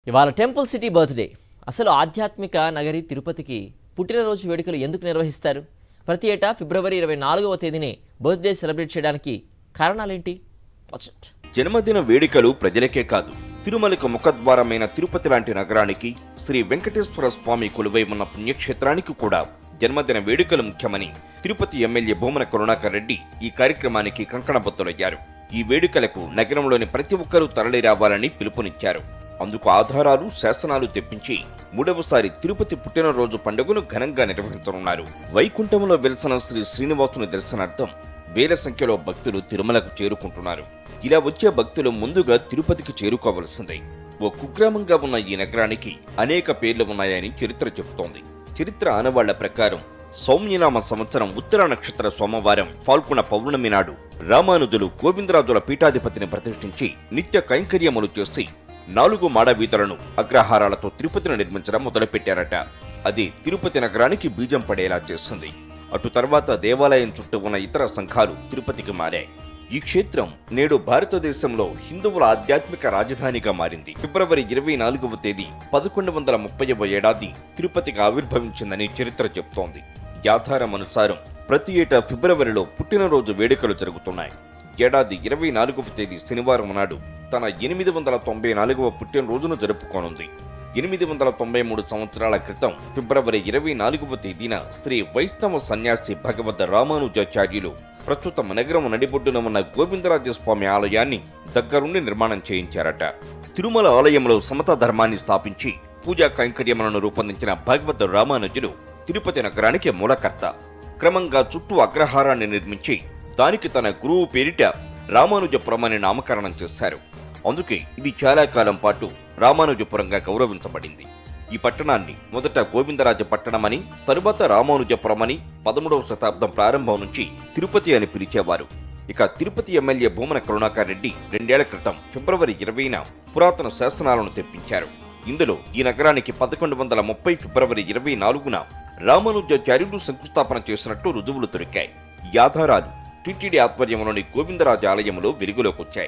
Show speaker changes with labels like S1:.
S1: ఇవాళ temple city birthday. అసలు ఆధ్యాత్మిక నగరి తిరుపతికి పుట్టినరోజు వేడుకలు ఎందుకు నిర్వహిస్తారు? ప్రతి ఏటా ఫిబ్రవరి 24వ తేదీనే బర్త్డే సెలబ్రేట్ చేయడానికి కారణాలేంటి?
S2: జన్మదిన వేడుకలు ప్రజలకే కాదు, తిరుమలకు ముఖద్వారమైన తిరుపతి లాంటి నగరానికి, శ్రీ వెంకటేశ్వర స్వామి కొలువై ఉన్న పుణ్యక్షేత్రానికి కూడా జన్మదిన వేడుకలు ముఖ్యమని తిరుపతి ఎమ్మెల్యే భూమన కరుణాకర్ రెడ్డి ఈ కార్యక్రమానికి కంకణబద్ధులయ్యారు. ఈ వేడుకలకు నగరంలోని ప్రతి ఒక్కరూ తరలి రావాలని పిలుపునిచ్చారు. అందుకు ఆధారాలు, శాసనాలు తెప్పించి 3వసారి తిరుపతి పుట్టినరోజు పండుగను ఘనంగా నిర్వహించనున్నారు. వైకుంఠంలో వెలిసిన శ్రీ శ్రీనివాసుని దర్శనార్థం వేల సంఖ్యలో భక్తులు తిరుమలకు చేరుకుంటున్నారు. ఇలా వచ్చే భక్తులు ముందుగా తిరుపతికి చేరుకోవలసిందే. ఓ కుగ్రామంగా ఉన్న ఈ నగరానికి అనేక పేర్లు ఉన్నాయని చరిత్ర చెబుతోంది. చరిత్ర ఆనవాళ్ల ప్రకారం సౌమ్యనామ సంవత్సరం ఉత్తర నక్షత్ర సోమవారం ఫాల్గుణ పౌర్ణమి నాడు రామానుజులు గోవిందరాజుల పీఠాధిపతిని ప్రతిష్ఠించి నిత్య కైంకర్యములు చేసి 4 మాడవీధులను అగ్రహారాలతో తిరుపతిని నిర్మించడం మొదలుపెట్టారట. అది తిరుపతి నగరానికి బీజం పడేలా చేస్తుంది. అటు తర్వాత దేవాలయం చుట్టూ ఉన్న ఇతర సంఘాలు తిరుపతికి మారాయి. ఈ క్షేత్రం నేడు భారతదేశంలో హిందువుల ఆధ్యాత్మిక రాజధానిగా మారింది. ఫిబ్రవరి 24వ తేదీ 1130వ ఏడాది తిరుపతికి ఆవిర్భవించిందని చరిత్ర చెబుతోంది. యాధారం అనుసారం ప్రతి ఏటా ఫిబ్రవరిలో పుట్టినరోజు వేడుకలు జరుగుతున్నాయి. ఏడాది 24వ తేదీ శనివారం నాడు తన 894వ పుట్టినరోజును జరుపుకోనుంది. 893 సంవత్సరాల క్రితం ఫిబ్రవరి 24వ తేదీన శ్రీ వైష్ణవ సన్యాసి భగవద్ రామానుజాచార్యులు ప్రస్తుతం నగరం నడిబొడ్డున ఉన్న గోవిందరాజస్వామి ఆలయాన్ని దగ్గరుండి నిర్మాణం చేయించారట. తిరుమల ఆలయంలో సమతా ధర్మాన్ని స్థాపించి పూజా కైంకర్యములను రూపొందించిన భగవద్ రామానుజులు తిరుపతి నగరానికి మూలకర్త. క్రమంగా చుట్టూ అగ్రహారాన్ని నిర్మించి దానికి తన గురువు పేరిట రామానుజపురం అని నామకరణం చేశారు. అందుకే ఇది చాలా కాలం పాటు రామానుజపురంగా గౌరవించబడింది. ఈ పట్టణాన్ని మొదట గోవిందరాజ పట్టణమని, తరువాత రామానుజపురమని 13వ శతాబ్దం ప్రారంభం నుంచి తిరుపతి అని పిలిచేవారు. ఇక తిరుపతి ఎమ్మెల్యే భూమన కరుణాకర్ రెడ్డి 2 ఏళ్ల క్రితం ఫిబ్రవరి 20న పురాతన శాసనాలను తెప్పించారు. ఇందులో ఈ నగరానికి 1130 ఫిబ్రవరి 24న రామానుజాచార్యులు శంకుస్థాపన చేసినట్టు రుజువులు దొరికాయి. ఈ ఆధారాలు టీటీడీ ఆధ్వర్యంలోని గోవిందరాజ ఆలయంలో వెలుగులోకొచ్చాయి.